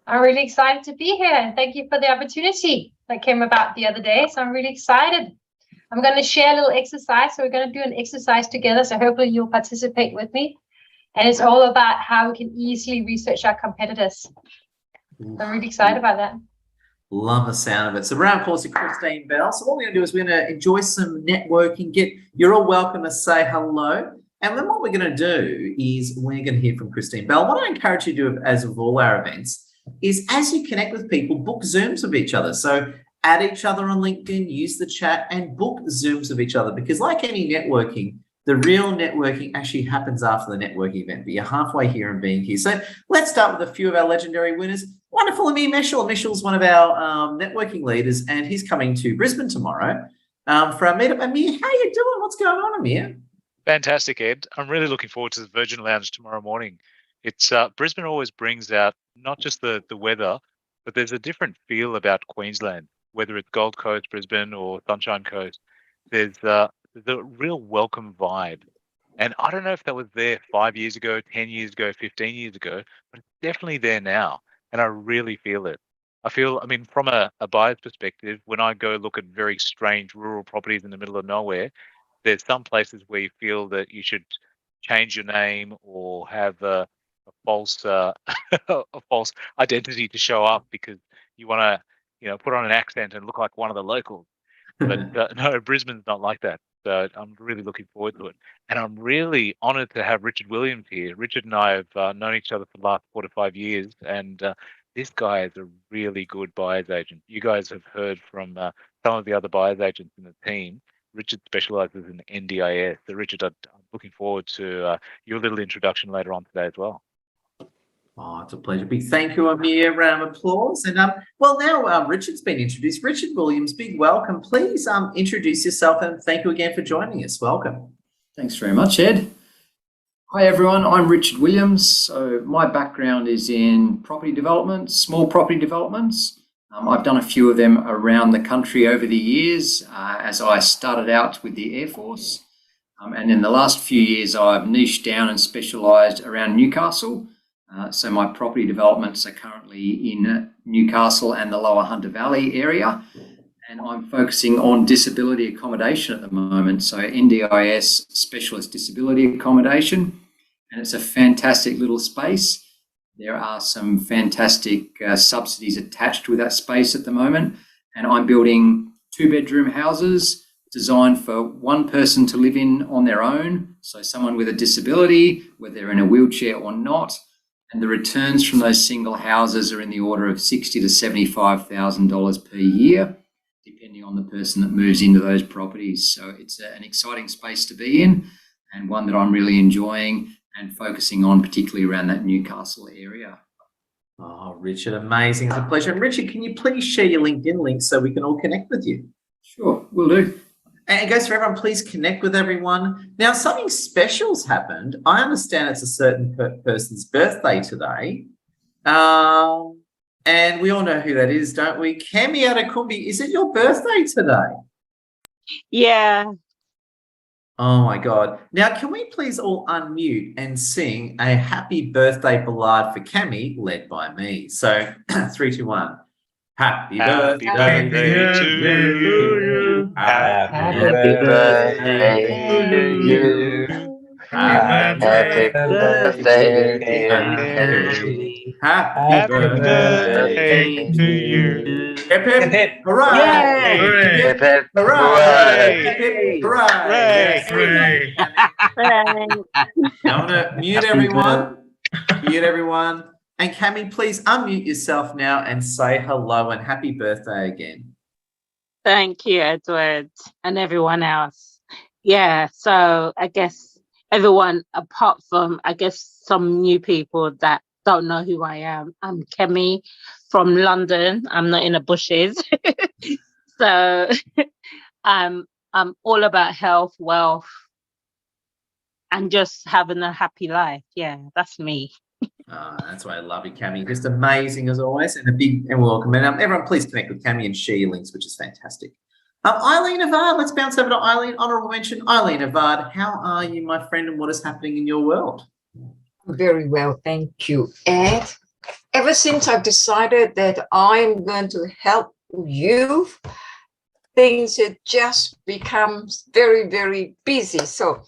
I'm really excited to be here, and thank you for the opportunity that came about the other day. So I'm really excited. I'm going to share a little exercise. So we're going to do an exercise together. So hopefully you'll participate with me. And it's all about how we can easily research our competitors. I'm really excited about that. Love the sound of it. So round of applause to Christine Bell. So what we're going to do is we're going to enjoy some networking. You're all welcome to say hello. And then what we're going to do is we're going to hear from Christine Bell. What I encourage you to do, as with all our events, is as you connect with people, book Zooms with each other. So add each other on LinkedIn, use the chat, and book Zooms with each other. Because like any networking, the real networking actually happens after the networking event, but you're halfway here and being here. So let's start with a few of our legendary winners. Wonderful Amir Meshal. Meshal's one of our networking leaders, and he's coming to Brisbane tomorrow for our meetup. Amir, how you doing? What's going on, Amir? Fantastic, Ed. I'm really looking forward to the Virgin Lounge tomorrow morning. It's Brisbane always brings out not just the weather, but there's a different feel about Queensland, whether it's Gold Coast, Brisbane, or Sunshine Coast. There's the real welcome vibe. And I don't know if that was there 5 years ago, 10 years ago, 15 years ago, but it's definitely there now. And I really feel it. I mean, from a buyer's perspective, when I go look at very strange rural properties in the middle of nowhere, there's some places where you feel that you should change your name or have a false a false identity to show up because you want to, put on an accent and look like one of the locals. But no, Brisbane's not like that. So I'm really looking forward to it. And I'm really honoured to have Richard Williams here. Richard and I have known each other for the last 4 to 5 years, and this guy is a really good buyer's agent. You guys have heard from some of the other buyer's agents in the team. Richard specialises in NDIS. So Richard, I'm looking forward to your little introduction later on today as well. Oh, it's a pleasure. Big thank you, Amir. Round of applause. And now Richard's been introduced. Richard Williams, big welcome. Please introduce yourself and thank you again for joining us. Welcome. Thanks very much, Ed. Hi everyone, I'm Richard Williams. So my background is in property development, small property developments. I've done a few of them around the country over the years as I started out with the Air Force. And in the last few years, I've niched down and specialised around Newcastle. So my property developments are currently in Newcastle and the Lower Hunter Valley area. And I'm focusing on disability accommodation at the moment. So NDIS, specialist disability accommodation. And it's a fantastic little space. There are some fantastic subsidies attached with that space at the moment. And I'm building 2-bedroom houses designed for one person to live in on their own. So someone with a disability, whether they're in a wheelchair or not. And the returns from those single houses are in the order of $60,000 to $75,000 per year, depending on the person that moves into those properties. So it's an exciting space to be in and one that I'm really enjoying and focusing on, particularly around that Newcastle area. Oh, Richard, amazing. It's a pleasure. And Richard, can you please share your LinkedIn link so we can all connect with you? Sure, will do. And guys, for everyone, please connect with everyone. Now, something special's happened. I understand it's a certain person's birthday today. And we all know who that is, don't we? Kemi Adekumbi, is it your birthday today? Yeah. Oh, my God. Now, can we please all unmute and sing a happy birthday ballad for Kemi, led by me? So, 3, 2, 1. Happy birthday to you. Happy birthday to you. Happy birthday, dear Kemi. Happy birthday to you. Hip hip hip, hooray! Hip hip hooray! Hip hip hooray! I want to mute everyone. Mute everyone. And Cami, please unmute yourself now and say hello and happy birthday again. Thank you, Edward, and everyone else. Yeah, so I guess everyone apart from, some new people that don't know who I am. I'm Kemi from London. I'm not in the bushes. So I'm all about health, wealth, and just having a happy life. Yeah, that's me. Oh, that's why I love you, Cami. Just amazing as always, and a big and welcome. And everyone, please connect with Cami and share your links, which is fantastic. Eileen Avad, let's bounce over to Eileen. Honourable mention, Eileen Avad. How are you, my friend, and what is happening in your world? Very well, thank you, Ed. ever since I've decided that I'm going to help you, things have just become very, very busy. So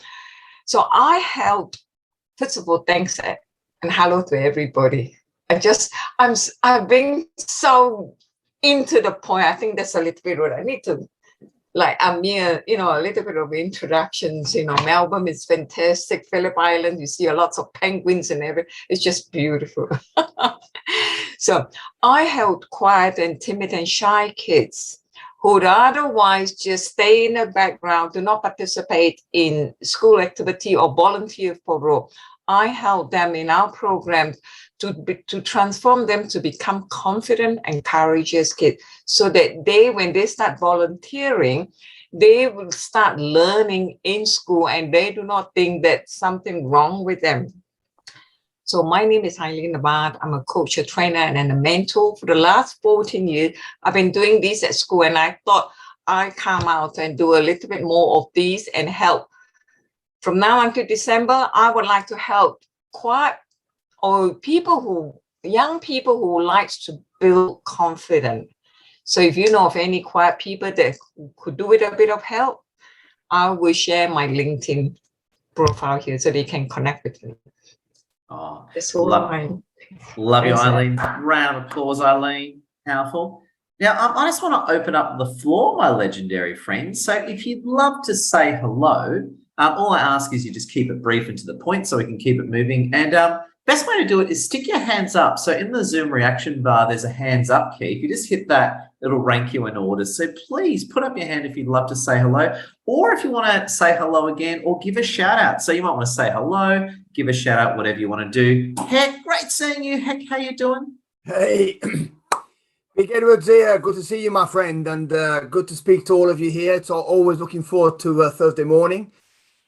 I help. First of all, thanks and hello to everybody. I've been so into the point. I think that's a little bit what I need to, like, a little bit of introductions. Melbourne is fantastic. Phillip Island, you see a lots of penguins and everything. It's just beautiful. So I help quiet and timid and shy kids who would otherwise just stay in the background, do not participate in school activity or volunteer for role. I help them in our program to transform them to become confident and courageous kids, so that when they start volunteering, they will start learning in school and they do not think that something wrong with them. So my name is Eileen Abad. I'm a coach, a trainer, and a mentor. For the last 14 years, I've been doing this at school, and I thought I'd come out and do a little bit more of these and help. From now until December, I would like to help young people who likes to build confidence. So if you know of any quiet people that could do with a bit of help, I will share my LinkedIn profile here so they can connect with me. Oh, That's all love you, Thanks, Eileen. Round of applause, Eileen. Powerful. Now, I just want to open up the floor, my legendary friends. So if you'd love to say hello, all I ask is you just keep it brief and to the point so we can keep it moving. And best way to do it is stick your hands up. So in the Zoom reaction bar, there's a hands up key. If you just hit that, it'll rank you in order. So please put up your hand if you'd love to say hello, or if you want to say hello again or give a shout out. So you might want to say hello, give a shout out, whatever you want to do. Heck, great seeing you. Heck, how you doing? Hey, Big Edwards here. Good to see you, my friend, and good to speak to all of you here. So always looking forward to Thursday morning.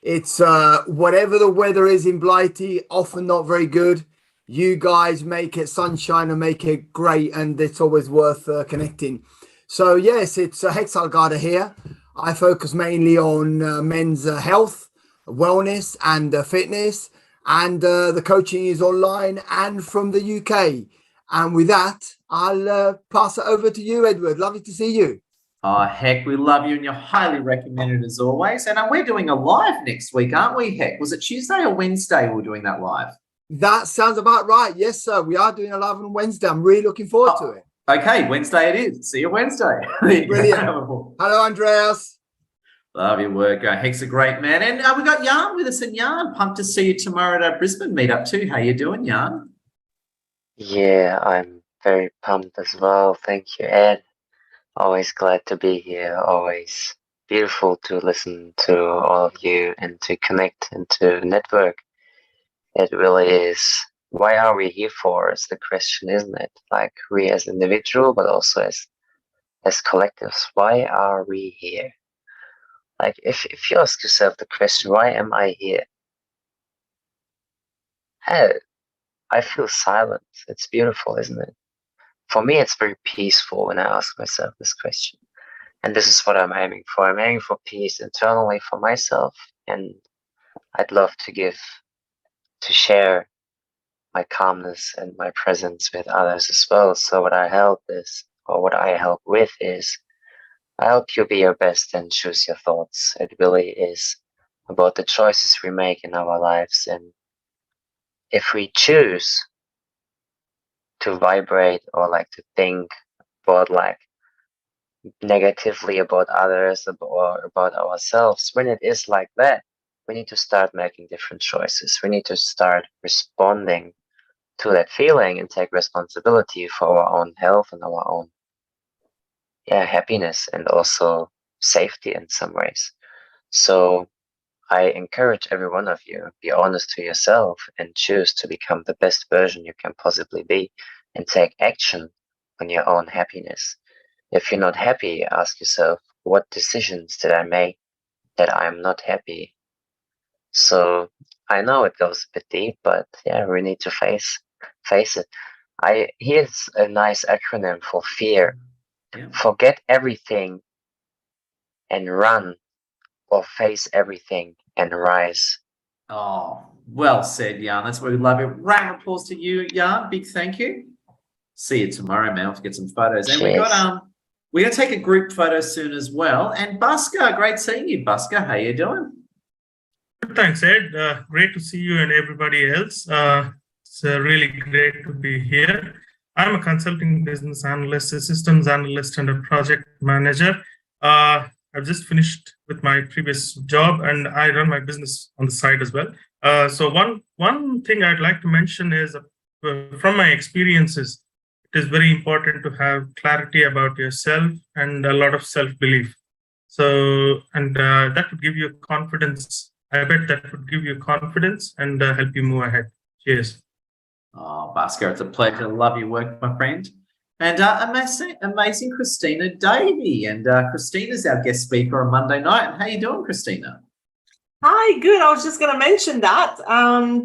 It's whatever the weather is in Blighty, often not very good. You guys make it sunshine and make it great, and it's always worth connecting. So yes, it's Hexalgarda here. I focus mainly on men's health, wellness, and fitness, and the coaching is online and from the UK. And with that, I'll pass it over to you, Edward. Lovely to see you. Oh, heck, we love you and you're highly recommended as always. And we're doing a live next week, aren't we, Heck? Was it Tuesday or Wednesday we're doing that live? That sounds about right. Yes, sir. We are doing a live on Wednesday. I'm really looking forward to it. Okay, Wednesday it is. See you Wednesday. Brilliant. Hello, Andreas. Love your work. Heck's a great man. And we got Jan with us, and Jan, pumped to see you tomorrow at our Brisbane meetup too. How you doing, Jan? Yeah, I'm very pumped as well. Thank you, Ed. Always glad to be here. Always beautiful to listen to all of you and to connect and to network. It really is. Why are we here for? Is the question, isn't it? Like we as individual, but also as collectives. Why are we here? Like if you ask yourself the question, why am I here? Hey, I feel silent. It's beautiful, isn't it? For me, it's very peaceful when I ask myself this question. And this is what I'm aiming for. I'm aiming for peace internally for myself. And I'd love to share my calmness and my presence with others as well. So what I help with is I help you be your best and choose your thoughts. It really is about the choices we make in our lives. And if we choose to vibrate or like to think about like negatively about others or about ourselves, when it is like that, we need to start making different choices. We need to start responding to that feeling and take responsibility for our own health and our own happiness and also safety in some ways. So I encourage every one of you, be honest to yourself and choose to become the best version you can possibly be and take action on your own happiness. If you're not happy, ask yourself, what decisions did I make that I'm not happy? So I know it goes a bit deep, but yeah, we need to face it. Here's a nice acronym for fear. Yeah. Forget everything and run, or face everything and rise. Oh, well said, Jan. That's what we love it. Round of applause to you, Jan. Big thank you. See you tomorrow, man. We'll get some photos. And Cheers. we're gonna take a group photo soon as well. And Busker, great seeing you, Busker. How you doing? Thanks, Ed. Great to see you and everybody else. It's really great to be here. I'm a consulting business analyst, a systems analyst, and a project manager. I've just finished with my previous job, and I run my business on the side as well. So one thing I'd like to mention is, from my experiences, it is very important to have clarity about yourself and a lot of self-belief. So, and that would give you confidence. I bet that would give you confidence and help you move ahead. Cheers. Oh, Busker, it's a pleasure. Love your work, my friend. And amazing Christina Davey. And Christina's our guest speaker on Monday night. And how you doing, Christina? Hi, good. I was just going to mention that.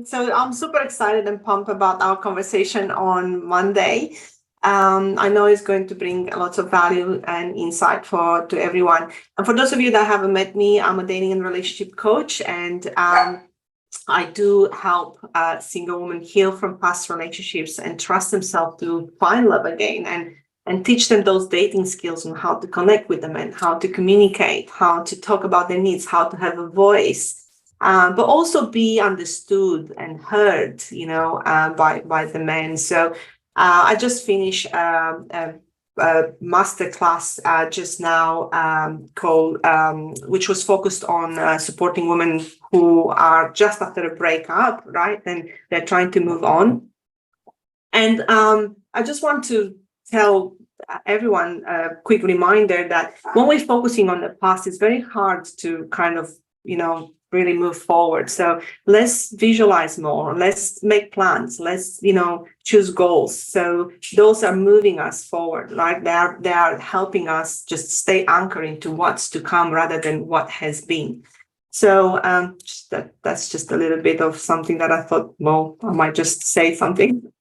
So I'm super excited and pumped about our conversation on Monday. I know it's going to bring lots of value and insight to everyone. And for those of you that haven't met me, I'm a dating and relationship coach, and I do help single women heal from past relationships and trust themselves to find love again, and teach them those dating skills on how to connect with them and how to communicate, how to talk about their needs, how to have a voice, but also be understood and heard, by the men. So I just finished a masterclass just now called, which was focused on supporting women who are just after a breakup, right? And they're trying to move on. And I just want to tell everyone a quick reminder that when we're focusing on the past, it's very hard to kind of, really move forward. So let's visualize more, let's make plans, let's, choose goals. So those are moving us forward, right? They are helping us just stay anchored into what's to come rather than what has been. So that's just a little bit of something that I thought, well, I might just say something.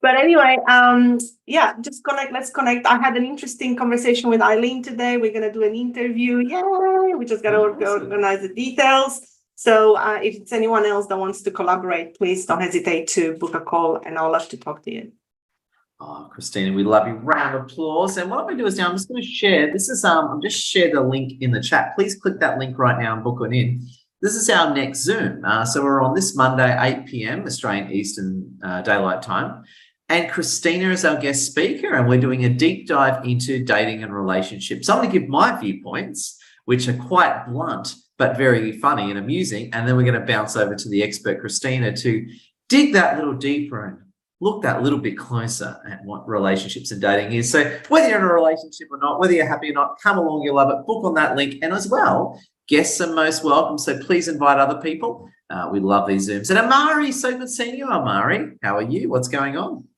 But anyway, just connect. Let's connect. I had an interesting conversation with Eileen today. We're going to do an interview. Yay! We just got to organize the details. So if it's anyone else that wants to collaborate, please don't hesitate to book a call, and I'll love to talk to you. Oh, Christina, we love you. Round of applause. And what I'm going to do is now I'm just going to share. This is I'm just share the link in the chat. Please click that link right now and book it in. This is our next Zoom. So we're on this Monday, 8 p.m. Australian Eastern Daylight Time. And Christina is our guest speaker, and we're doing a deep dive into dating and relationships. I'm going to give my viewpoints, which are quite blunt, but very funny and amusing. And then we're going to bounce over to the expert, Christina, to dig that little deeper and look that little bit closer at what relationships and dating is. So whether you're in a relationship or not, whether you're happy or not, come along, you'll love it. Book on that link. And as well, guests are most welcome. So please invite other people. We love these Zooms. And Amari, so good seeing you, Amari. How are you? What's going on?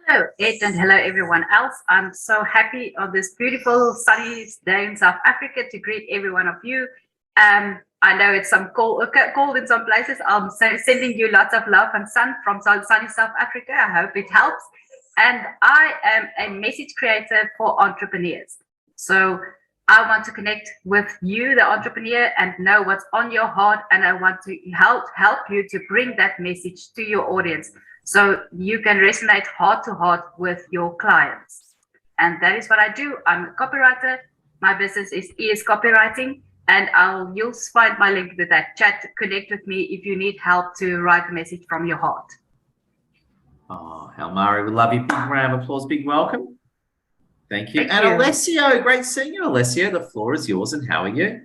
Hello, Ed, and hello, everyone else. I'm so happy on this beautiful sunny day in South Africa to greet every one of you. I know it's some cold in some places. I'm sending you lots of love and sun from sunny South Africa. I hope it helps. And I am a message creator for entrepreneurs. So I want to connect with you, the entrepreneur, and know what's on your heart. And I want to help you to bring that message to your audience, so you can resonate heart to heart with your clients. And that is what I do. I'm a copywriter. My business is copywriting, and you'll find my link with that chat. Connect with me if you need help to write a message from your heart. Oh, Almari, we love you. Big round of applause, big welcome. Thank you. Thank and you. Alessio, great seeing you, Alessio. The floor is yours, and how are you?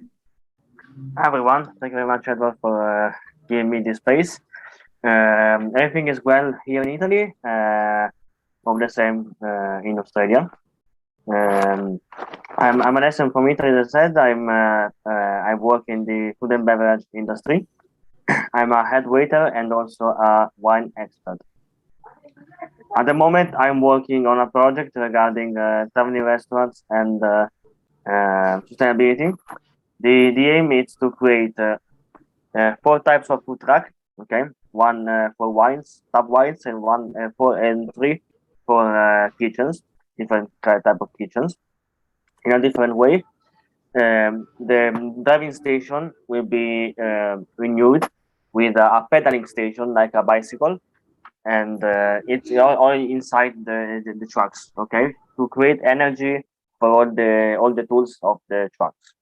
Hi, everyone. Thank you very much, Edward, for giving me this space. Everything is well here in Italy, all the same in Australia. I'm an SM from Italy, as I said. I work in the food and beverage industry. I'm a head waiter and also a wine expert. At the moment, I'm working on a project regarding traveling restaurants and sustainability. The aim is to create 4 types of food truck. Okay. One for wines, tap wines, and 3 for kitchens, different type of kitchens, in a different way. The driving station will be renewed with a pedaling station like a bicycle, and it's all inside the trucks. Okay, to create energy for all the tools of the trucks.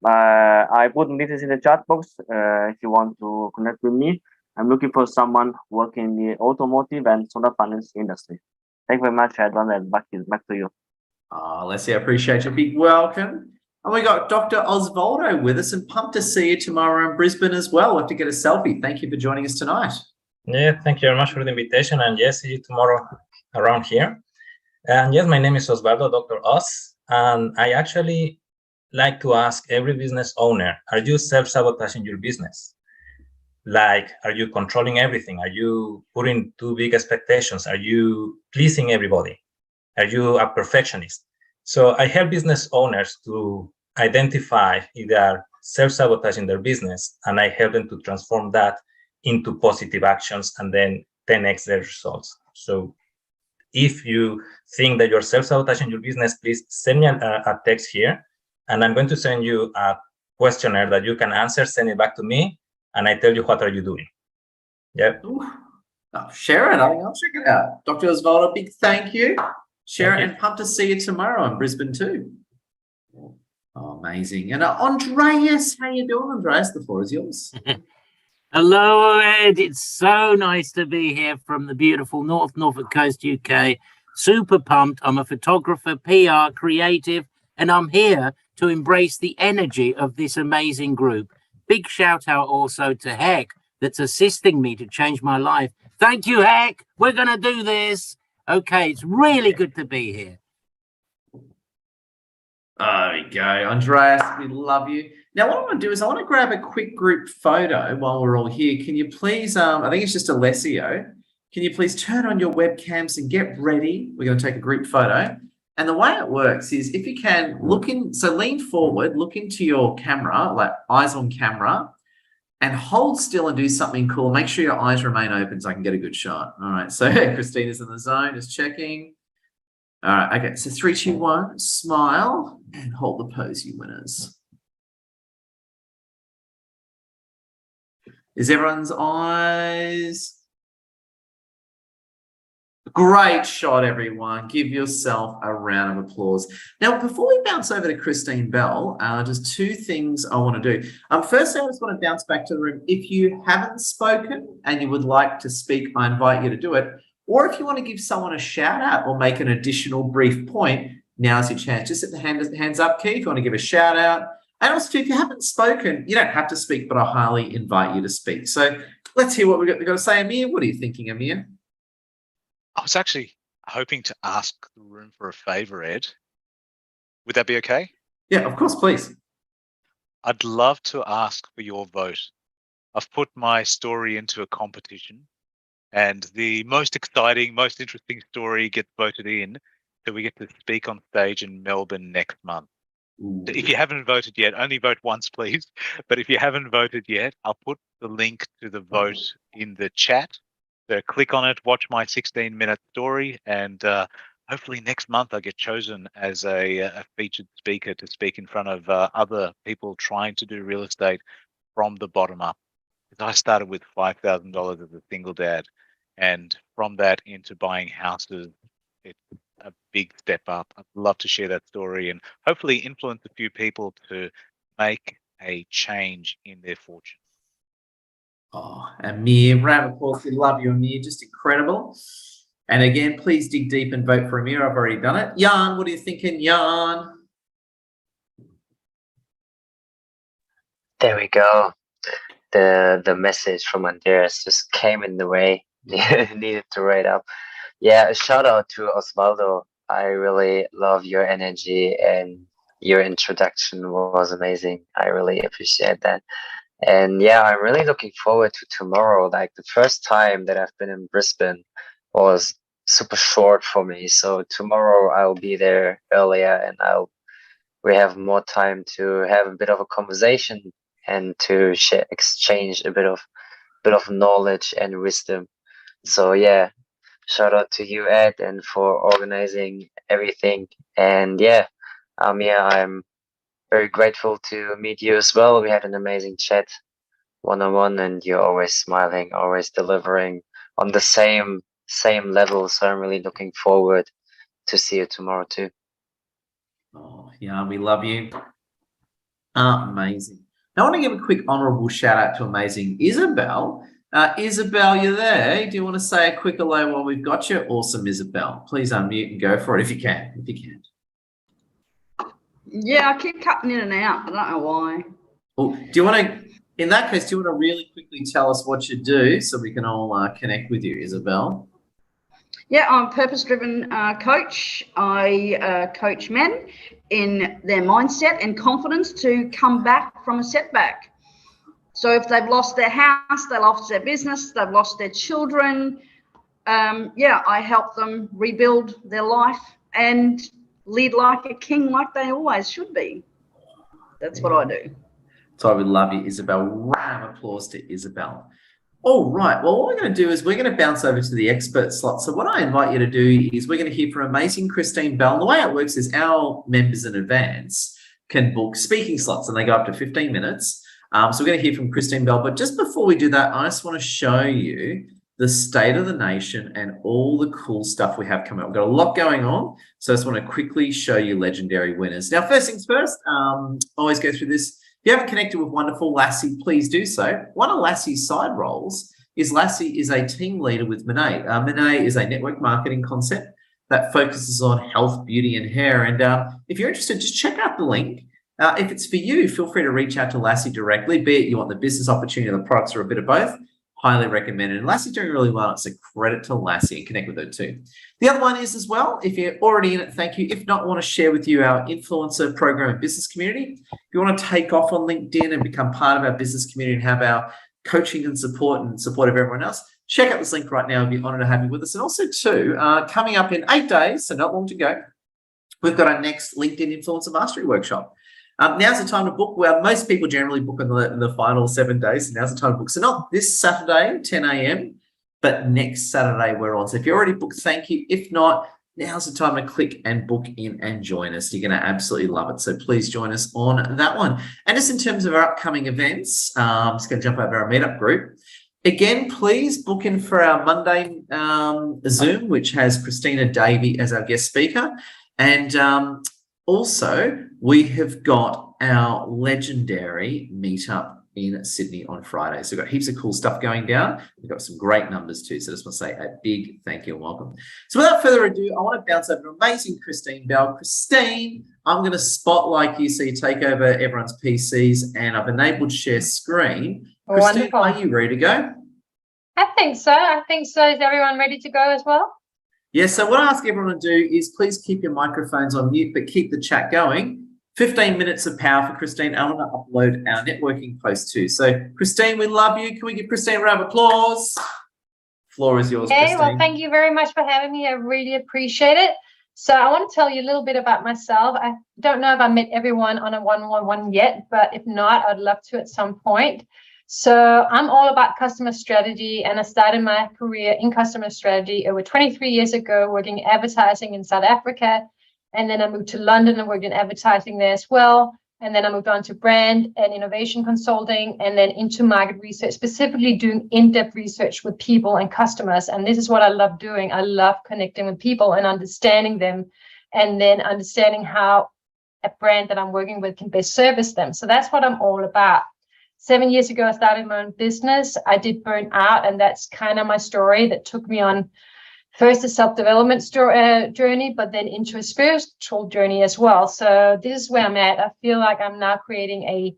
I put this in the chat box. If you want to connect with me, I'm looking for someone working in the automotive and solar panels industry. Thank you very much, Edwin, and back to you. Leslie, I appreciate your big welcome. And we got Dr. Osvaldo with us, and pumped to see you tomorrow in Brisbane as well. We'll have to get a selfie. Thank you for joining us tonight. Yeah, thank you very much for the invitation. And yes, see you tomorrow around here. And yes, my name is Osvaldo, Dr. Oz. And I actually like to ask every business owner, are you self-sabotaging your business? Like, are you controlling everything? Are you putting too big expectations? Are you pleasing everybody? Are you a perfectionist? So I help business owners to identify if they are self-sabotaging their business, and I help them to transform that into positive actions and then 10x their results. So if you think that you're self-sabotaging your business, please send me a text here, and I'm going to send you a questionnaire that you can answer, send it back to me, and I tell you what are you doing. Yep. Share it. I'll check it out. Dr. Osvaldo, big thank you. Share it, and pumped to see you tomorrow in Brisbane too. Oh, amazing. And Andreas, how you doing, Andreas? The floor is yours. Hello, Ed. It's so nice to be here from the beautiful Norfolk Coast, UK. Super pumped. I'm a photographer, PR, creative, and I'm here to embrace the energy of this amazing group. Big shout out also to Heck, that's assisting me to change my life. Thank you, Heck. We're going to do this. Okay, it's really good to be here. There we go. Andreas, we love you. Now, what I want to do is I want to grab a quick group photo while we're all here. Can you please, I think it's just Alessio. Can you please turn on your webcams and get ready? We're going to take a group photo. And the way it works is if you can lean forward, look into your camera, like eyes on camera, and hold still and do something cool. Make sure your eyes remain open so I can get a good shot. All right. So Christina's in the zone, just checking. All right. Okay. So 3, 2, 1, smile and hold the pose, you winners. Is everyone's eyes? Great shot, everyone. Give yourself a round of applause. Now, before we bounce over to Christine Bell, just 2 things I want to do. Firstly, I just want to bounce back to the room. If you haven't spoken and you would like to speak, I invite you to do it. Or if you want to give someone a shout out or make an additional brief point, now's your chance. Just hit the hands up key if you want to give a shout out. And also, if you haven't spoken, you don't have to speak, but I highly invite you to speak. So let's hear what we've got to say. Amir, what are you thinking, Amir? I was actually hoping to ask the room for a favor, Ed. Would that be okay? Yeah, of course, please. I'd love to ask for your vote. I've put my story into a competition, and the most exciting, most interesting story gets voted in, so we get to speak on stage in Melbourne next month. Ooh. If you haven't voted yet, only vote once, please. But if you haven't voted yet, I'll put the link to the vote in the chat. So click on it, watch my 16-minute story, and hopefully next month I get chosen as a featured speaker to speak in front of other people trying to do real estate from the bottom up. Because I started with $5,000 as a single dad, and from that into buying houses, it's a big step up. I'd love to share that story and hopefully influence a few people to make a change in their fortune. Oh, Amir, round of applause. We love you, Amir. Just incredible. And again, please dig deep and vote for Amir. I've already done it. Jan, what are you thinking, Jan? There we go. The message from Andreas just came in the way. Needed to write up. Yeah, a shout out to Osvaldo. I really love your energy, and your introduction was amazing. I really appreciate that. And yeah, I'm really looking forward to tomorrow. Like, the first time that I've been in Brisbane was super short for me. So tomorrow I'll be there earlier, and we have more time to have a bit of a conversation and to exchange a bit of knowledge and wisdom. So yeah, shout out to you, Ed, and for organizing everything. And yeah, I'm very grateful to meet you as well. We had an amazing chat one-on-one, and you're always smiling, always delivering on the same level. So I'm really looking forward to see you tomorrow too. Oh, yeah, we love you. Amazing. Now, I want to give a quick honourable shout out to amazing Isabel. Isabel, you there? Do you want to say a quick hello while we've got you? Awesome, Isabel. Please unmute and go for it if you can. Yeah, I keep cutting in and out. I don't know why. Oh, do you want to, in that case, do you want to really quickly tell us what you do so we can all connect with you, Isabel? Yeah, I'm a purpose-driven coach. I coach men in their mindset and confidence to come back from a setback. So if they've lost their house, they lost their business, they've lost their children, I help them rebuild their life and lead like a king, like they always should be. That's what I do. So I would love you, Isabel. Round of applause to Isabel. All right. Well, what we're going to do is we're going to bounce over to the expert slot. So what I invite you to do is we're going to hear from amazing Christine Bell. And the way it works is our members in advance can book speaking slots and they go up to 15 minutes. So we're going to hear from Christine Bell. But just before we do that, I just want to show you the state of the nation and all the cool stuff we have coming up. We've got a lot going on. So I just want to quickly show you legendary winners. Now, first things first, always go through this. If you haven't connected with wonderful Lassie, please do so. One of Lassie's side roles is Lassie is a team leader with Monet. Monet is a network marketing concept that focuses on health, beauty, and hair. And if you're interested, just check out the link. If it's for you, feel free to reach out to Lassie directly, be it you want the business opportunity or the products or a bit of both. Highly recommended. And Lassie's doing really well. It's a credit to Lassie, and connect with her too. The other one is as well, if you're already in it, thank you. If not, I want to share with you our influencer program and business community. If you want to take off on LinkedIn and become part of our business community and have our coaching and support of everyone else, check out this link right now. I'd be honored to have you with us. And also too, coming up in 8 days, so not long to go, we've got our next LinkedIn Influencer Mastery Workshop. Now's the time to book. Well, most people generally book in the final 7 days. So now's the time to book. So not this Saturday, 10 a.m., but next Saturday we're on. So if you're already booked, thank you. If not, now's the time to click and book in and join us. You're going to absolutely love it. So please join us on that one. And just in terms of our upcoming events, I'm just going to jump over our Meetup group. Again, please book in for our Monday Zoom, which has Christina Davey as our guest speaker. And also, we have got our legendary meetup in Sydney on Friday. So we've got heaps of cool stuff going down. We've got some great numbers too. So I just want to say a big thank you and welcome. So without further ado, I want to bounce over to amazing Christine Bell. Christine, I'm going to spotlight you so you take over everyone's PCs, and I've enabled share screen. Christine, Wonderful. are you ready to go? I think so. Is everyone ready to go as well? Yeah, so what I ask everyone to do is please keep your microphones on mute, but keep the chat going. 15 minutes of power for Christine. I want to upload our networking post too. So, Christine, we love you. Can we give Christine a round of applause? Floor is yours, Okay, Christine. well, thank you very much for having me. I really appreciate it. So I want to tell you a little bit about myself. I don't know if I met everyone on a one-on-one yet, but if not, I'd love to at some point. So I'm all about customer strategy, and I started my career in customer strategy over 23 years ago, working in advertising in South Africa. And then I moved to London and worked in advertising there as well. And then I moved on to brand and innovation consulting, and then into market research, specifically doing in-depth research with people and customers. And this is what I love doing. I love connecting with people and understanding them, and then understanding how a brand that I'm working with can best service them. So that's what I'm all about. 7 years ago, I started my own business. I did burn out, and that's kind of my story that took me on first a self-development journey, but then into a spiritual journey as well. So this is where I'm at. I feel like I'm now creating a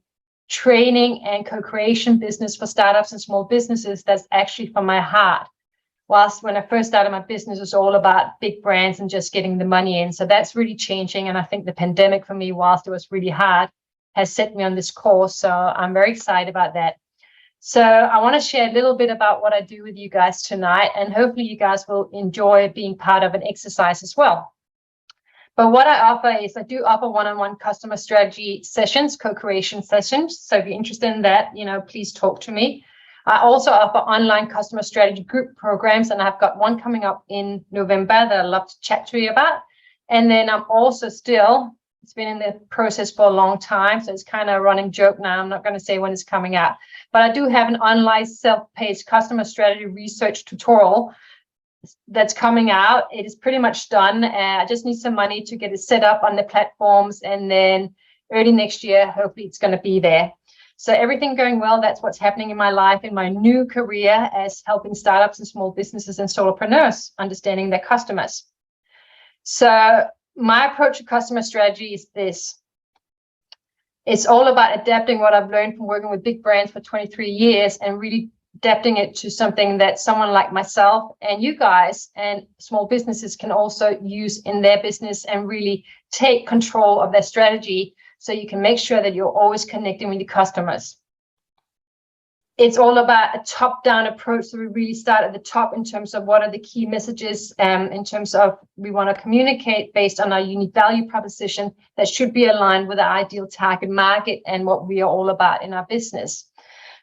training and co-creation business for startups and small businesses that's actually from my heart. Whilst when I first started my business, it was all about big brands and just getting the money in. So that's really changing. And I think the pandemic for me, whilst it was really hard, has set me on this course. So I'm very excited about that. So I want to share a little bit about what I do with you guys tonight, and hopefully you guys will enjoy being part of an exercise as well. But what I offer is I do offer one-on-one customer strategy sessions, co-creation sessions. So if you're interested in that, please talk to me. I also offer online customer strategy group programs, and I've got one coming up in November that I'd love to chat to you about. And then I'm also still It's been in the process for a long time, so it's kind of a running joke now. I'm not going to say when it's coming out, but I do have an online self-paced customer strategy research tutorial that's coming out. It is pretty much done. I just need some money to get it set up on the platforms, and then early next year, hopefully it's going to be there. So everything going well. That's what's happening in my life, in my new career as helping startups and small businesses and solopreneurs understanding their customers. So my approach to customer strategy is this. It's all about adapting what I've learned from working with big brands for 23 years and really adapting it to something that someone like myself and you guys and small businesses can also use in their business and really take control of their strategy, so you can make sure that you're always connecting with your customers. It's all about a top-down approach. So we really start at the top in terms of what are the key messages, in terms of we want to communicate based on our unique value proposition that should be aligned with our ideal target market and what we are all about in our business.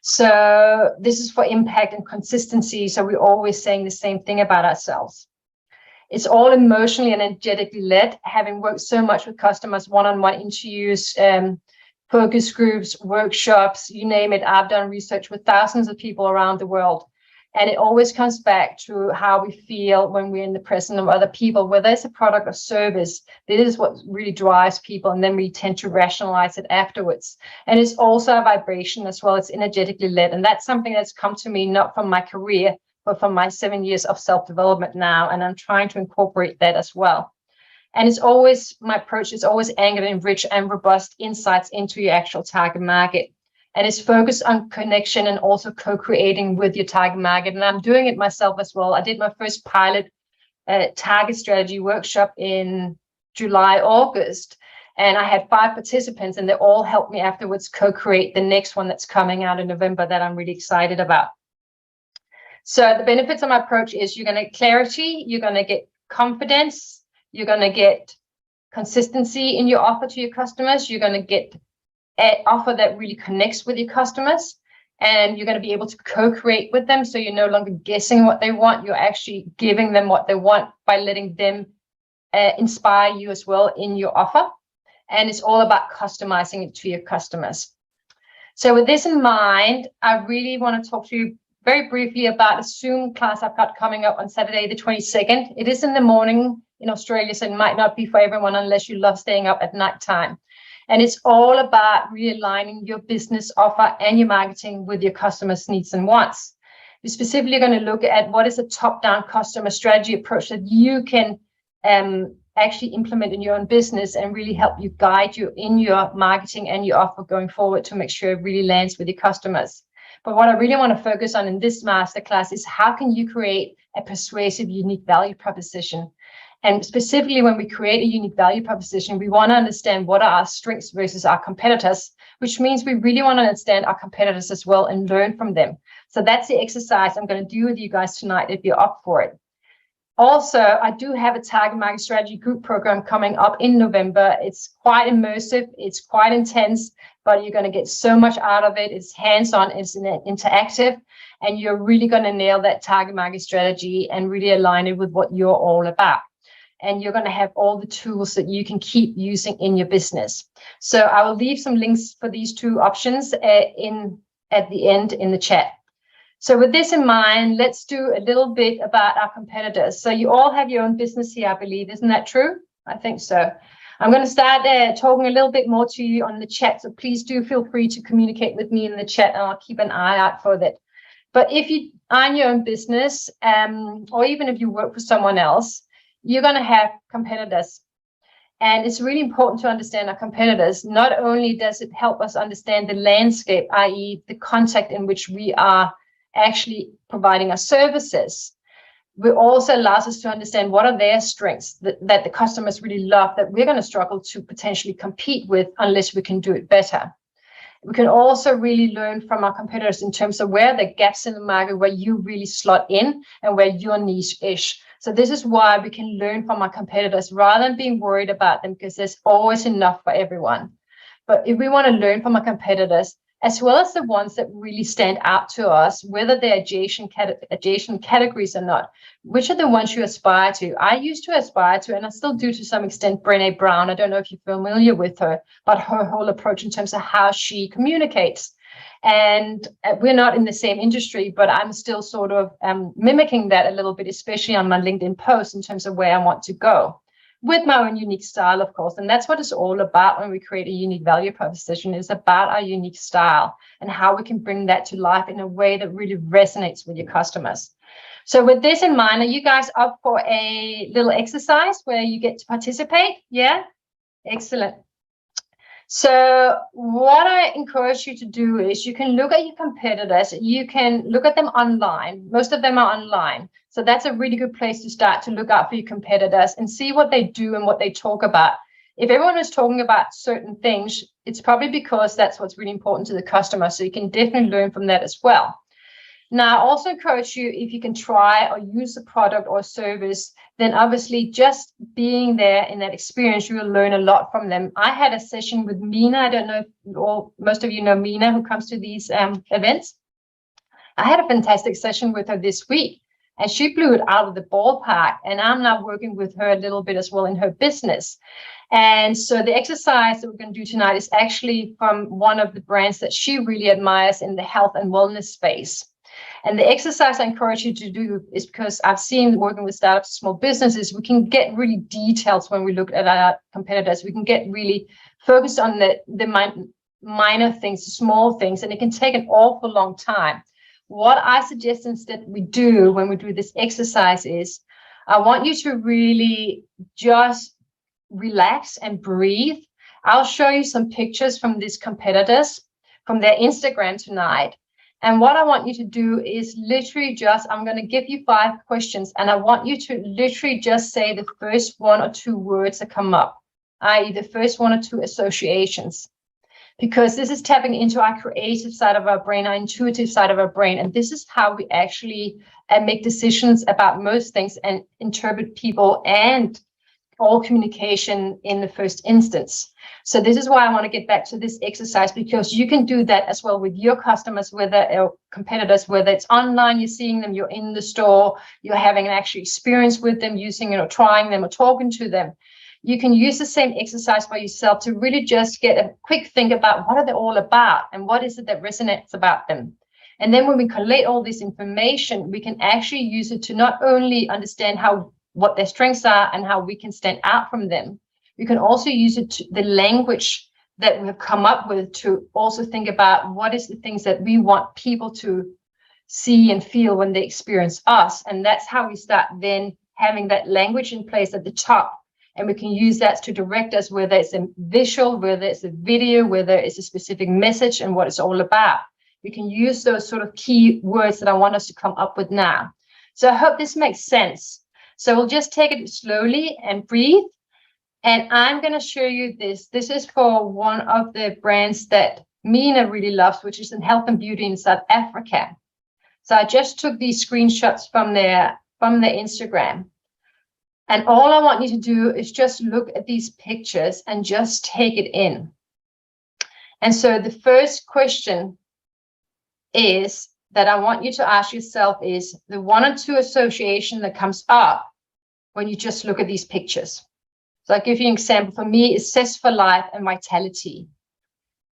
So this is for impact and consistency. So we're always saying the same thing about ourselves. It's all emotionally and energetically led, having worked so much with customers, one-on-one interviews, focus groups, workshops, you name it. I've done research with thousands of people around the world. And it always comes back to how we feel when we're in the presence of other people, whether it's a product or service. This is what really drives people, and then we tend to rationalize it afterwards. And it's also a vibration as well. It's energetically led. And that's something that's come to me not from my career, but from my 7 years of self-development now. And I'm trying to incorporate that as well. And it's always, my approach is always anchored in rich and robust insights into your actual target market. And it's focused on connection and also co-creating with your target market. And I'm doing it myself as well. I did my first pilot target strategy workshop in July, August. And I had 5 participants, and they all helped me afterwards co-create the next one that's coming out in November that I'm really excited about. So the benefits of my approach is you're going to get clarity, you're going to get confidence, you're going to get consistency in your offer to your customers, you're going to get an offer that really connects with your customers, and you're going to be able to co-create with them. So you're no longer guessing what they want, you're actually giving them what they want by letting them inspire you as well in your offer. And it's all about customizing it to your customers. So with this in mind, I really want to talk to you very briefly about a Zoom class I've got coming up on Saturday, the 22nd. It is in the morning in Australia, so it might not be for everyone unless you love staying up at night time. And it's all about realigning your business offer and your marketing with your customers' needs and wants. We're specifically going to look at what is a top-down customer strategy approach that you can actually implement in your own business and really help you guide you in your marketing and your offer going forward to make sure it really lands with your customers. But what I really want to focus on in this masterclass is how can you create a persuasive, unique value proposition? And specifically, when we create a unique value proposition, we want to understand what are our strengths versus our competitors, which means we really want to understand our competitors as well and learn from them. So that's the exercise I'm going to do with you guys tonight if you're up for it. Also, I do have a target market strategy group program coming up in November. It's quite immersive, it's quite intense, but you're going to get so much out of it. It's hands-on, it's interactive, and you're really going to nail that target market strategy and really align it with what you're all about. And you're going to have all the tools that you can keep using in your business. So I will leave some links for these 2 options at the end in the chat. So with this in mind, let's do a little bit about our competitors. So you all have your own business here, I believe. Isn't that true? I think so. I'm going to start talking a little bit more to you on the chat. So please do feel free to communicate with me in the chat, and I'll keep an eye out for that. But if you own your own business, or even if you work for someone else, you're going to have competitors. And it's really important to understand our competitors. Not only does it help us understand the landscape, i.e. the context in which we are actually providing our services, it also allows us to understand what are their strengths that the customers really love that we're going to struggle to potentially compete with unless we can do it better. We can also really learn from our competitors in terms of where the gaps in the market, where you really slot in and where your niche is. So this is why we can learn from our competitors rather than being worried about them, because there's always enough for everyone. But if we want to learn from our competitors as well as the ones that really stand out to us, whether they're adjacent categories or not. Which are the ones you aspire to? I used to aspire to, and I still do to some extent, Brené Brown. I don't know if you're familiar with her, but her whole approach in terms of how she communicates. And we're not in the same industry, but I'm still sort of mimicking that a little bit, especially on my LinkedIn posts in terms of where I want to go, with my own unique style, of course. And that's what it's all about when we create a unique value proposition. It's about our unique style and how we can bring that to life in a way that really resonates with your customers. So with this in mind, are you guys up for a little exercise where you get to participate? Yeah? Excellent. So what I encourage you to do is you can look at your competitors. You can look at them online. Most of them are online. So that's a really good place to start to look out for your competitors and see what they do and what they talk about. If everyone is talking about certain things, it's probably because that's what's really important to the customer. So you can definitely learn from that as well. Now, I also encourage you, if you can try or use a product or service, then obviously just being there in that experience, you will learn a lot from them. I had a session with Mina. I don't know if most of you know Mina, who comes to these events. I had a fantastic session with her this week, and she blew it out of the ballpark. And I'm now working with her a little bit as well in her business. And so the exercise that we're going to do tonight is actually from one of the brands that she really admires in the health and wellness space. And the exercise I encourage you to do is because I've seen working with startups, small businesses, we can get really detailed when we look at our competitors. We can get really focused on the minor things, the small things, and it can take an awful long time. What I suggest instead we do when we do this exercise is I want you to really just relax and breathe. I'll show you some pictures from these competitors, from their Instagram tonight. And what I want you to do is literally just, I'm going to give you 5 questions, and I want you to literally just say the first 1 or 2 words that come up, i.e. the first 1 or 2 associations, because this is tapping into our creative side of our brain, our intuitive side of our brain. And this is how we actually make decisions about most things and interpret people and all communication in the first instance. So this is why I want to get back to this exercise, because you can do that as well with your customers, whether competitors, whether it's online, you're seeing them, you're in the store, you're having an actual experience with them, using it or trying them or talking to them. You can use the same exercise for yourself to really just get a quick think about what are they all about and what is it that resonates about them. And then when we collate all this information, we can actually use it to not only understand what their strengths are and how we can stand out from them. We can also use it to the language that we have come up with to also think about what is the things that we want people to see and feel when they experience us. And that's how we start then having that language in place at the top. And we can use that to direct us, whether it's a visual, whether it's a video, whether it's a specific message and what it's all about. We can use those sort of key words that I want us to come up with now. So I hope this makes sense. So we'll just take it slowly and breathe. And I'm going to show you this. This is for one of the brands that Mina really loves, which is in health and beauty in South Africa. So I just took these screenshots from their Instagram. And all I want you to do is just look at these pictures and just take it in. And so the first question is that I want you to ask yourself is the 1 or 2 association that comes up when you just look at these pictures. So I'll give you an example. For me, it says for life and vitality.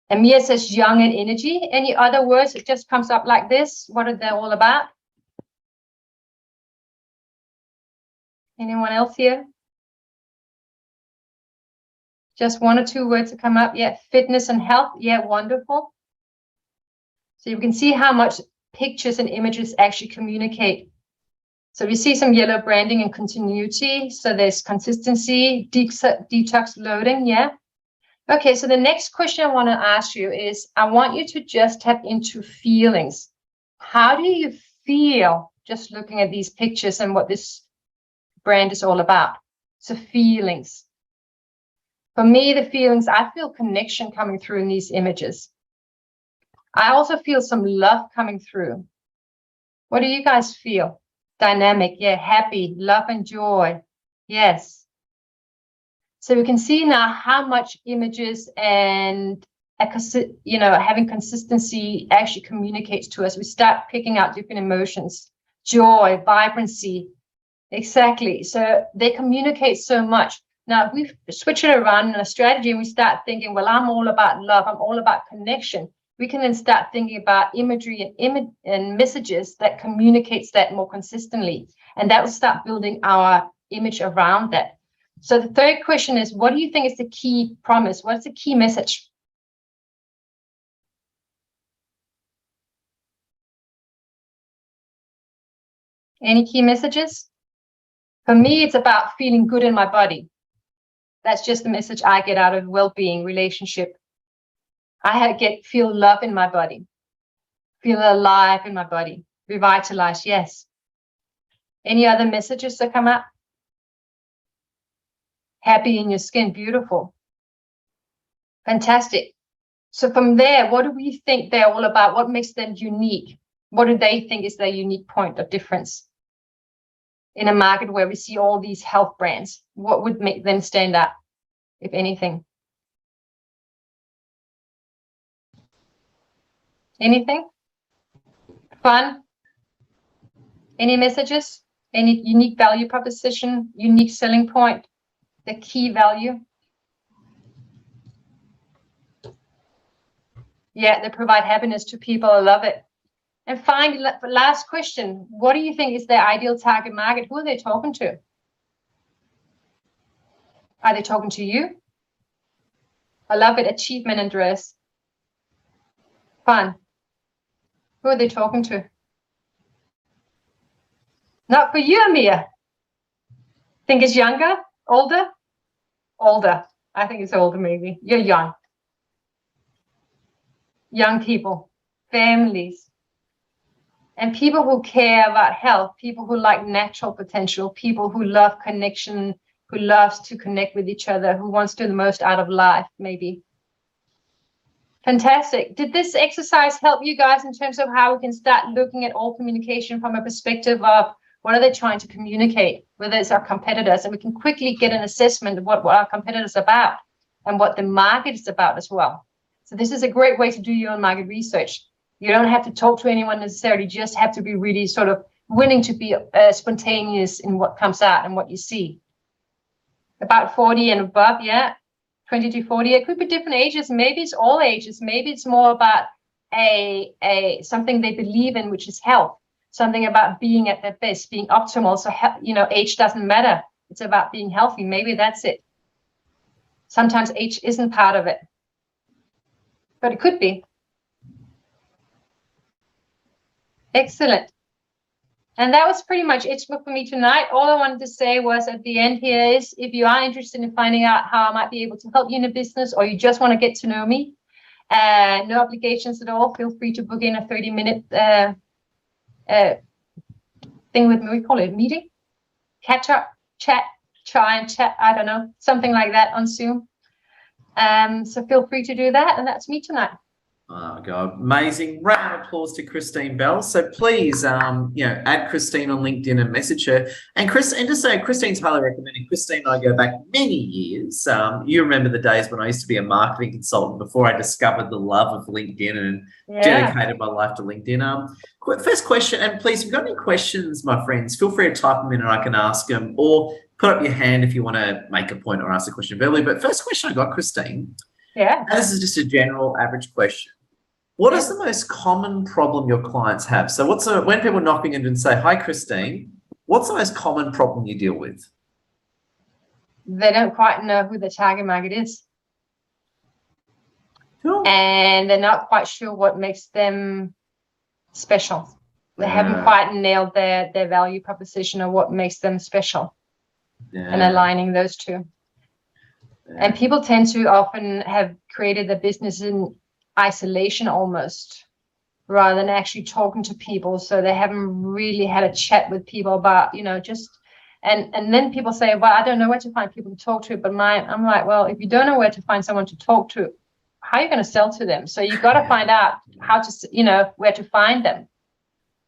And Mia says young and energy. Any other words? It just comes up like this. What are they all about? Anyone else here? Just 1 or 2 words that come up. Yeah, fitness and health. Yeah, wonderful. So you can see how much pictures and images actually communicate. So we see some yellow branding and continuity. So there's consistency, detox loading. Yeah. Okay. So the next question I want to ask you is, I want you to just tap into feelings. How do you feel just looking at these pictures and what this brand is all about? So feelings. For me, the feelings, I feel connection coming through in these images. I also feel some love coming through. What do you guys feel? Dynamic, yeah, happy, love and joy. Yes. So we can see now how much images and having consistency actually communicates to us. We start picking out different emotions, joy, vibrancy. Exactly. So they communicate so much. Now, if we switch it around in a strategy and we start thinking, well, I'm all about love, I'm all about connection, we can then start thinking about imagery and messages that communicates that more consistently. And that will start building our image around that. So the third question is, what do you think is the key promise? What's the key message? Any key messages? For me, it's about feeling good in my body. That's just the message I get out of well-being relationship. Feel love in my body, feel alive in my body, revitalized. Yes. Any other messages that come up? Happy in your skin, beautiful. Fantastic. So from there, what do we think they're all about? What makes them unique? What do they think is their unique point of difference? In a market where we see all these health brands, what would make them stand out, if anything? Anything? Fun? Any messages? Any unique value proposition, unique selling point, the key value? Yeah, they provide happiness to people. I love it. And finally, last question. What do you think is their ideal target market? Who are they talking to? Are they talking to you? I love it. Achievement and dress. Fun. Who are they talking to? Not for you, Amir. Think it's younger? Older? Older. I think it's older, maybe. You're young. Young people, families, and people who care about health, people who like natural potential, people who love connection, who loves to connect with each other, who wants to do the most out of life, maybe. Fantastic. Did this exercise help you guys in terms of how we can start looking at all communication from a perspective of what are they trying to communicate, whether it's our competitors, and we can quickly get an assessment of what our competitors are about and what the market is about as well. So this is a great way to do your own market research. You don't have to talk to anyone necessarily, just have to be really sort of willing to be spontaneous in what comes out and what you see. About 40 and above, yeah, 20 to 40. It could be different ages. Maybe it's all ages. Maybe it's more about something they believe in, which is health. Something about being at their best, being optimal. So, age doesn't matter. It's about being healthy. Maybe that's it. Sometimes age isn't part of it, but it could be. Excellent. And that was pretty much it for me tonight. All I wanted to say was at the end here is, if you are interested in finding out how I might be able to help you in a business, or you just want to get to know me, no obligations at all, feel free to book in a 30-minute thing with me. We call it a meeting, catch up, chat, try and chat, I don't know, something like that on Zoom. So feel free to do that. And that's me tonight. Oh God, amazing. Round of applause to Christine Bell. So please, add Christine on LinkedIn and message her. And to say Christine's highly recommended. Christine and I go back many years. You remember the days when I used to be a marketing consultant before I discovered the love of LinkedIn and dedicated my life to LinkedIn. First question, and please, if you've got any questions, my friends, feel free to type them in and I can ask them, or put up your hand if you want to make a point or ask a question verbally. But first question I got, Christine. Yeah. And this is just a general average question. What is the most common problem your clients have? So when people are knocking in and say, hi, Christine, what's the most common problem you deal with? They don't quite know who the target market is. Cool. And they're not quite sure what makes them special. They haven't quite nailed their value proposition or what makes them special. And aligning those two. And people tend to often have created their business in isolation almost, rather than actually talking to people. So they haven't really had a chat with people about, and then people say, well, I don't know where to find people to talk to. But I'm like, well, if you don't know where to find someone to talk to, how are you going to sell to them? So you've got to find out how to, where to find them.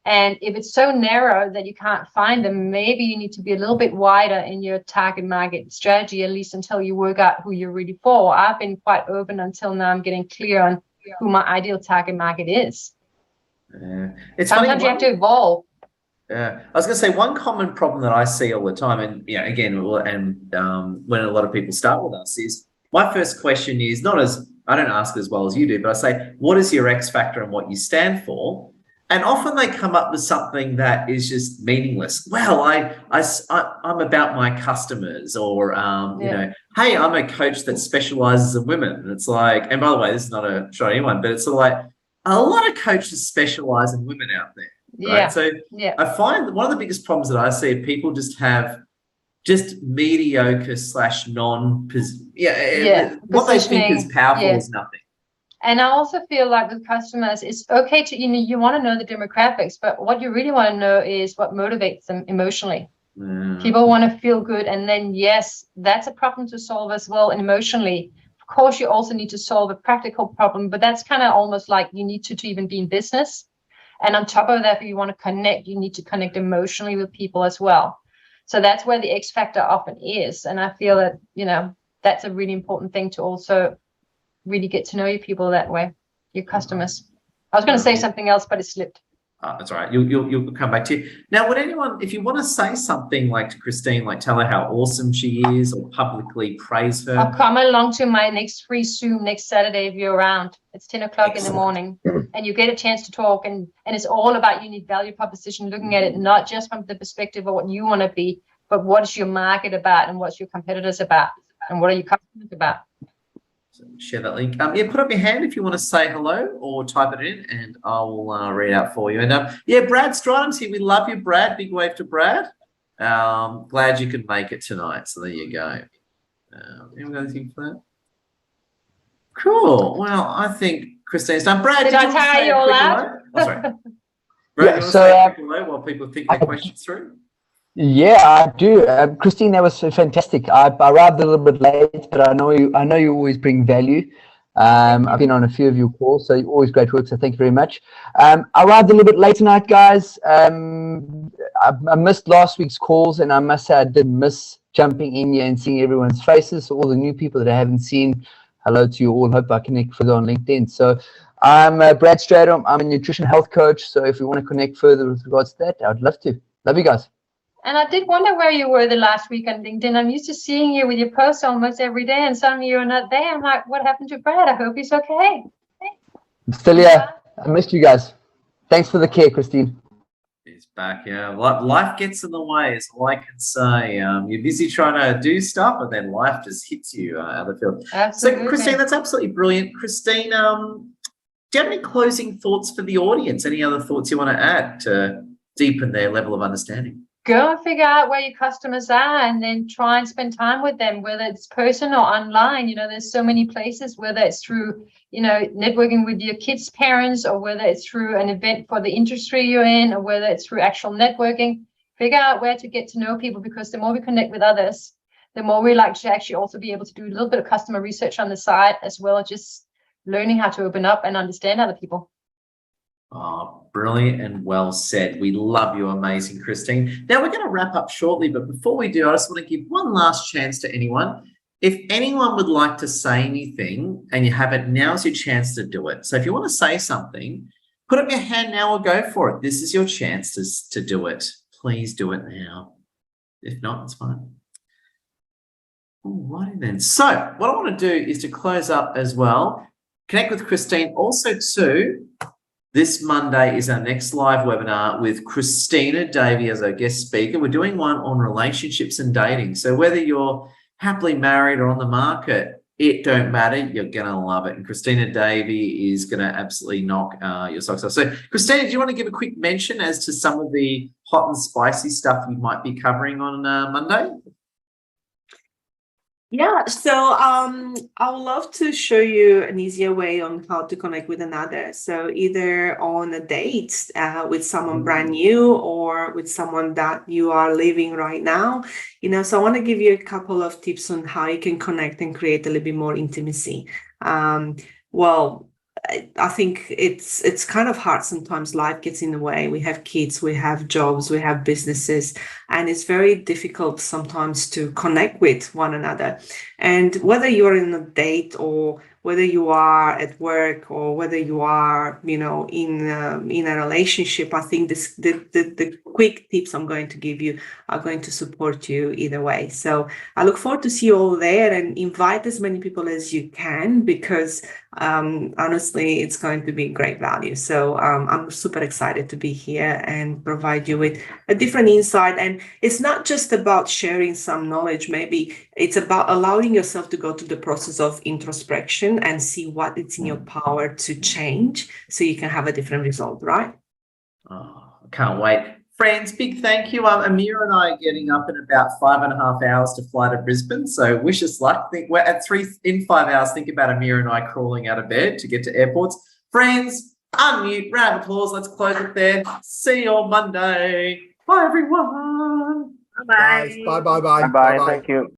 And if it's so narrow that you can't find them, maybe you need to be a little bit wider in your target market strategy, at least until you work out who you're really for. I've been quite open until now. I'm getting clear on who my ideal target market is. It's Sometimes funny, you have to evolve. Yeah, I was going to say one common problem that I see all the time, and again, when a lot of people start with us is my first question is I don't ask as well as you do, but I say, what is your X factor and what you stand for? And often they come up with something that is just meaningless. Well, I'm about my customers, or you know, hey, I'm a coach that specializes in women. And it's like, and by the way, this is not a shot at anyone, but it's sort of like a lot of coaches specialize in women out there. Right. So I find that one of the biggest problems that I see, people just have mediocre / non what they think is powerful is nothing. And I also feel like with customers, it's okay to, you want to know the demographics, but what you really want to know is what motivates them emotionally. People want to feel good. And then, yes, that's a problem to solve as well. And emotionally, of course, you also need to solve a practical problem, but that's kind of almost like you need to even be in business. And on top of that, if you want to connect, you need to connect emotionally with people as well. So that's where the X factor often is. And I feel that, that's a really important thing to also really get to know your people that way, your customers. I was going to say something else, but it slipped. That's all right. You'll come back to you. Now, would anyone, if you want to say something like to Christine, like tell her how awesome she is or publicly praise her. I'll come along to my next free Zoom next Saturday if you're around. It's 10 o'clock in the morning and you get a chance to talk. And it's all about unique value proposition, looking at it not just from the perspective of what you want to be, but what is your market about and what's your competitors about and what are your customers about. So share that link. Put up your hand if you want to say hello or type it in and I'll read out for you. And Brad Stridham's here. We love you, Brad. Big wave to Brad. Glad you could make it tonight. So there you go. Anyone got anything for that? Cool. Well, I think Christine's done. Brad, did I tire you all out? Oh, sorry. Brad, you want to say a quick hello while people think their questions through? Yeah, I do. Christine, that was fantastic. I arrived a little bit late, but I know you always bring value. I've been on a few of your calls, so always great work. So thank you very much. I arrived a little bit late tonight, guys. I missed last week's calls, and I must say I did miss jumping in here and seeing everyone's faces. So all the new people that I haven't seen, hello to you all. Hope I connect further on LinkedIn. So I'm Brad Stradham. I'm a nutrition health coach. So if you want to connect further with regards to that, I'd love to. Love you guys. And I did wonder where you were the last week on LinkedIn. I'm used to seeing you with your posts almost every day, and suddenly you're not there. I'm like, what happened to Brad? I hope he's okay. I'm still here. I missed you guys. Thanks for the care, Christine. He's back, yeah. Life gets in the way, is all I can say. You're busy trying to do stuff, and then life just hits you out of the field. Absolutely. So, Christine, that's absolutely brilliant. Christine, do you have any closing thoughts for the audience? Any other thoughts you want to add to deepen their level of understanding? Go and figure out where your customers are and then try and spend time with them, whether it's person or online. There's so many places, whether it's through, networking with your kids' parents, or whether it's through an event for the industry you're in, or whether it's through actual networking. Figure out where to get to know people, because the more we connect with others, the more we like to actually also be able to do a little bit of customer research on the side, as well as just learning how to open up and understand other people. Oh, brilliant and well said. We love you, amazing Christine. Now we're going to wrap up shortly, but before we do, I just want to give one last chance to anyone. If anyone would like to say anything and you haven't, now's your chance to do it. So if you want to say something, put up your hand now or go for it. This is your chance to do it. Please do it now. If not, it's fine. All righty then. So what I want to do is to close up as well. Connect with Christine. Also too, this Monday is our next live webinar with Christina Davey as our guest speaker. We're doing one on relationships and dating. So whether you're happily married or on the market, it don't matter. You're going to love it. And Christina Davey is going to absolutely knock your socks off. So Christina, do you want to give a quick mention as to some of the hot and spicy stuff you might be covering on Monday? Yeah, so I would love to show you an easier way on how to connect with another. So either on a date with someone brand new, or with someone that you are living right now. So I want to give you a couple of tips on how you can connect and create a little bit more intimacy. Well, I think it's kind of hard sometimes. Life gets in the way. We have kids, we have jobs, we have businesses, and it's very difficult sometimes to connect with one another. And whether you're in a date or whether you are at work or whether you are, in a relationship, I think the quick tips I'm going to give you are going to support you either way. So I look forward to see you all there, and invite as many people as you can, because honestly, it's going to be great value. So I'm super excited to be here and provide you with a different insight. And it's not just about sharing some knowledge. Maybe it's about allowing yourself to go through the process of introspection and see what it's in your power to change, so you can have a different result, right? Oh, I can't wait. Friends, big thank you. Amira and I are getting up in about 5.5 hours to fly to Brisbane. So wish us luck. Think we're at 5 hours. Think about Amira and I crawling out of bed to get to airports. Friends, unmute, round of applause. Let's close it there. See you on Monday. Bye, everyone. Bye-bye. Bye bye bye. Bye bye. Thank you.